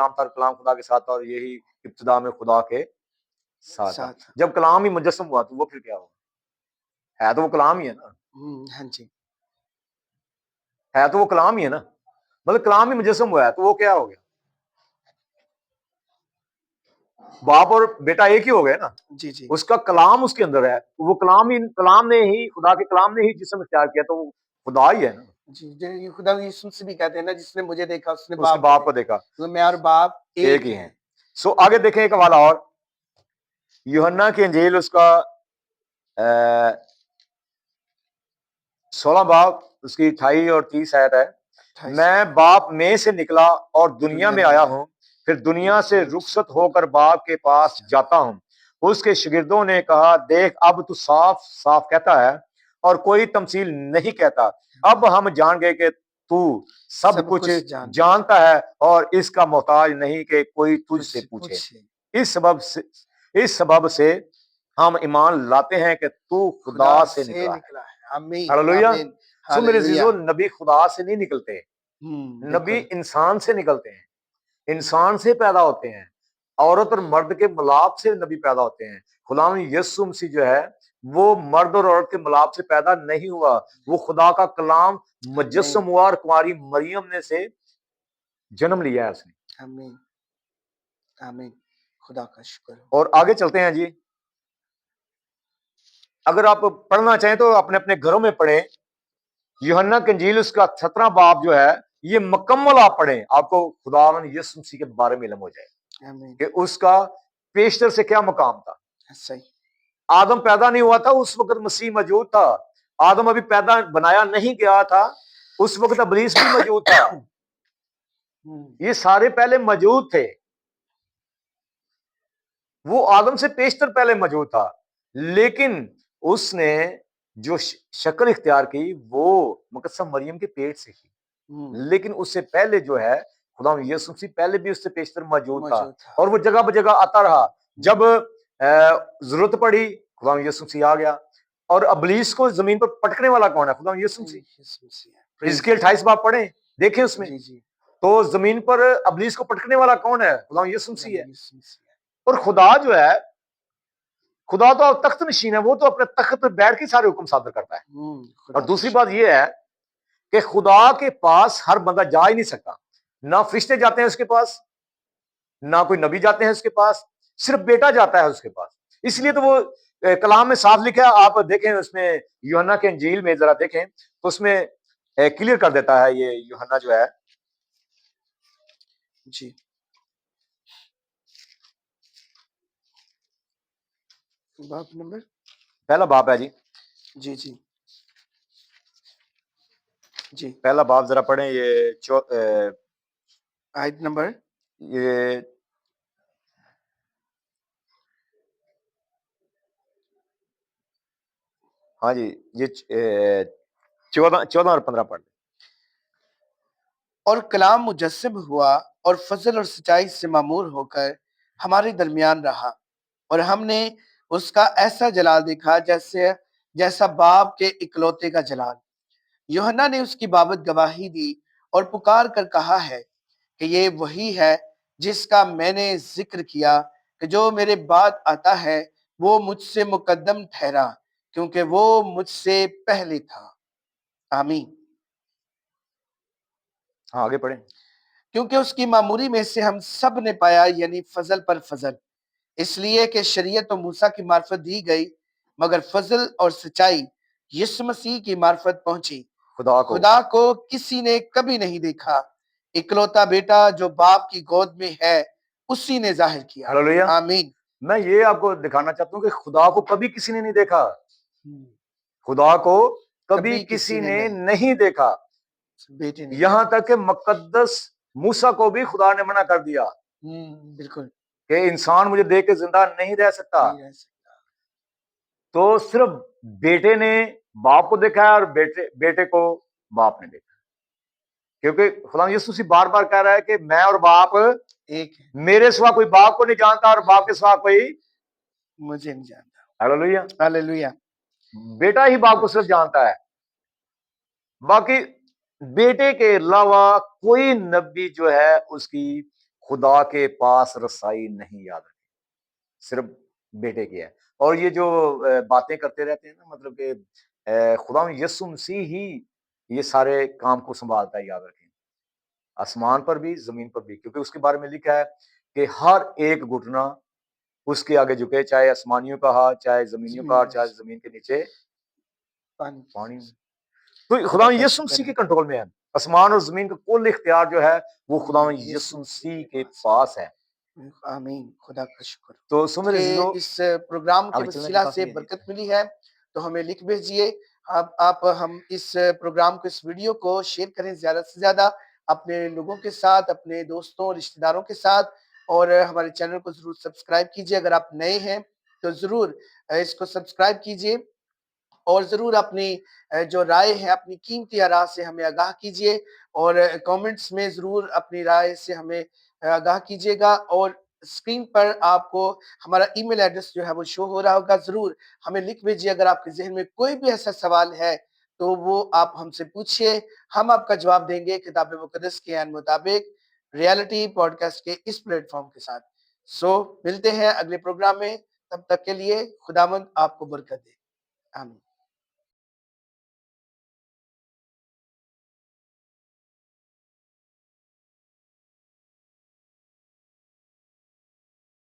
کلام تھا اور کلام خدا کے ساتھ تھا اور یہی ابتدا میں خدا کے ساتھ تھا. جب کلام ہی مجسم ہوا تو وہ پھر کیا ہوا؟ ہے تو وہ کلام ہی ہے نا. ہاں جی، ہے تو وہ کلام ہی ہے نا. مطلب کلام ہی مجسم ہوا ہے تو وہ کیا ہو گیا؟ باپ اور بیٹا ایک ہی ہو گئے نا. جی جی، اس کا کلام اس کے اندر ہے، وہ کلام نے ہی، خدا کے کلام نے ہی جسم اختیار کیا تو وہ خدا ہی ہے نا. جی جی، خدا یسوع سے بھی کہتے ہیں نا، جس نے مجھے دیکھا اس نے اس نے باپ کو دیکھا. میں اور باپ ایک ہی ہیں. سو آگے دیکھیں ایک حوالہ اور، یوحنا کی انجیل اس کا 16 باب اس کی 28 اور 30 آیت ہے. میں باپ میں سے نکلا اور دنیا میں آیا ہوں، پھر دنیا سے رخصت ہو کر باپ کے پاس جاتا ہوں. اس کے شاگردوں نے کہا دیکھ اب تو صاف صاف کہتا ہے اور کوئی تمثیل نہیں کہتا. اب ہم جان گئے کہ تو سب کچھ جانتا ہے اور اس کا محتاج نہیں کہ کوئی تجھ سے پوچھے. اس سبب سے ہم ایمان لاتے ہیں کہ تو خدا سے نکلا ہے. ہاللویہ. سو میرے عزیزو، نبی خدا سے نہیں نکلتے، نبی انسان سے نکلتے ہیں، انسان سے پیدا ہوتے ہیں. عورت اور مرد کے ملاپ سے نبی پیدا ہوتے ہیں. خدا یسوع مسیح جو ہے وہ مرد اور عورت کے ملاپ سے پیدا نہیں ہوا، وہ خدا کا کلام مجسم ہوا اور کماری مریم نے سے جنم لیا ہے اس نے. آمین آمین، خدا کا شکر. اور آگے چلتے ہیں جی. اگر آپ پڑھنا چاہیں تو اپنے اپنے گھروں میں پڑھیں. یوحنا کی انجیل اس کا 17 باب جو ہے یہ مکمل آپ پڑھیں، آپ کو خدا یسوع مسیح کے بارے میں علم ہو جائے کہ اس کا پیشتر سے کیا مقام تھا. صحیح. آدم پیدا نہیں ہوا تھا اس وقت مسیح موجود تھا. آدم ابھی بنایا نہیں گیا تھا اس وقت ابلیس بھی موجود تھا. یہ سارے پہلے موجود تھے. وہ آدم سے پیشتر پہلے موجود تھا، لیکن اس نے جو شکل اختیار کی وہ مقدسہ مریم کے پیٹ سے کی. لیکن اس سے پہلے جو ہے خدا یسوع مسیح پہلے بھی اس سے پیشتر موجود تھا اور وہ جگہ بجگہ آتا رہا. جب ضرورت پڑی خدا یسوع مسیح آ گیا. اور ابلیس کو زمین پر پٹکنے والا کون ہے؟ خدا یسوع مسیح. حزقیل 28 باب پڑھیں، دیکھیں اس میں تو زمین پر ابلیس کو پٹکنے والا کون ہے؟ خدا یسوع مسیح ہے. اور خدا جو ہے، خدا تو تخت نشین ہے، وہ تو اپنے تخت پر بیٹھ کے سارے حکم صادر کرتا ہے. اور دوسری بات یہ ہے کہ خدا کے پاس ہر بندہ جا ہی نہیں سکتا. نہ فرشتے جاتے ہیں اس کے پاس، نہ کوئی نبی جاتے ہیں اس کے پاس، صرف بیٹا جاتا ہے اس کے پاس. اس لیے تو وہ کلام میں صاف لکھا ہے. آپ دیکھیں اس میں یوحنا کے انجیل میں ذرا دیکھیں تو اس میں کلیئر کر دیتا ہے یہ یوحنا جو ہے. جی باب نمبر پہلا باب ہے جی. جی جی جی، پہلا باب ذرا پڑھیں. یہ آیت نمبر یہ ہاں جی، یہ 14 اور 15 پڑھ. اور کلام مجسم ہوا اور فضل اور سچائی سے معمور ہو کر ہمارے درمیان رہا، اور ہم نے اس کا ایسا جلال دیکھا جیسا باپ کے اکلوتے کا جلال. یوحنا نے اس کی بابت گواہی دی اور پکار کر کہا ہے کہ یہ وہی ہے جس کا میں نے ذکر کیا کہ جو میرے بعد آتا ہے وہ مجھ سے مقدم ٹھہرا کیونکہ وہ مجھ سے پہلے تھا. آمین. ہاں آگے پڑھیں. کیونکہ اس کی معموری میں سے ہم سب نے پایا، یعنی فضل پر فضل. اس لیے کہ شریعت و موسیٰ کی معرفت دی گئی، مگر فضل اور سچائی یسوع مسیح کی معرفت پہنچی. خدا کو کسی نے کبھی نہیں دیکھا، اکلوتا بیٹا جو باپ کی گود میں ہے اسی نے ظاہر کیا. ہاللیلویہ. آمین. میں یہ آپ کو دکھانا چاہتا ہوں کہ خدا کو کبھی کسی نے نہیں دیکھا. خدا کو کبھی کسی نے نہیں دیکھا، بیٹے نے یہاں تک کہ مقدس موسیٰ کو بھی خدا نے منع کر دیا بالکل کہ انسان مجھے دیکھ کے زندہ نہیں رہ سکتا. تو صرف بیٹے نے باپ کو دیکھا ہے اور بیٹے کو باپ نے دیکھا، کیونکہ خدا یسوع مسیح بار بار کہہ رہا ہے کہ میں اور باپ ایک ہے، میرے سوا کوئی باپ کو نہیں جانتا اور باپ کے سوا کوئی مجھے نہیں جانتا. ہاللیلویہ. ہاللیلویہ. بیٹا ہی باپ کو صرف جانتا ہے، باقی بیٹے کے علاوہ کوئی نبی جو ہے اس کی خدا کے پاس رسائی نہیں، یاد رکھیں، صرف بیٹے کی ہے۔ اور یہ جو باتیں کرتے رہتے ہیں نا، مطلب کہ خدا یسوع مسیح ہی یہ سارے کام کو سنبھالتا ہے، یاد رکھیں، آسمان پر بھی زمین پر بھی، کیونکہ اس کے بارے میں لکھا ہے کہ ہر ایک گھٹنا اس کے آگے جھکے، چاہے آسمانیوں کا ہاتھ، چاہے زمینیوں کا ہاتھ، چاہے زمین کے نیچے پانی میں۔ تو خدا خدا کا یسوع شکر مسیح کے ہے۔ کنٹرول میں ہے، آسمان اور زمین کا کل اختیار جو ہے وہ خدا یسوع مسیح کے پاس ہے۔ آمین، خدا کا شکر تو سو میرے کہ عزیزو، اس پروگرام کے آگے چلنے کا وسیلہ کافی سے ہے جی۔ برکت ملی ہے تو ہمیں لکھ بھیجیے۔ آپ ہم اس پروگرام کو، اس ویڈیو کو شیئر کریں زیادہ سے زیادہ اپنے لوگوں کے ساتھ، اپنے دوستوں رشتہ داروں کے ساتھ، اور ہمارے چینل کو ضرور سبسکرائب کیجیے۔ اگر آپ نئے ہیں تو ضرور اس کو سبسکرائب کیجیے، اور ضرور اپنی جو رائے ہے، اپنی قیمتی آراء سے ہمیں آگاہ کیجیے، اور کامنٹس میں ضرور اپنی رائے سے ہمیں آگاہ کیجیے گا۔ اور اسکرین پر آپ کو ہمارا ای میل ایڈریس جو ہے وہ شو ہو رہا ہوگا، ضرور ہمیں لکھ بھیجیے۔ اگر آپ کے ذہن میں کوئی بھی ایسا سوال ہے تو وہ آپ ہم سے پوچھیے، ہم آپ کا جواب دیں گے کتاب مقدس کے عین مطابق، ریالٹی پوڈ کاسٹ کے اس پلیٹ فارم کے ساتھ۔ ملتے ہیں اگلے پروگرام میں، تب تک کے لیے خداوند آپ کو برکت دے، آمین۔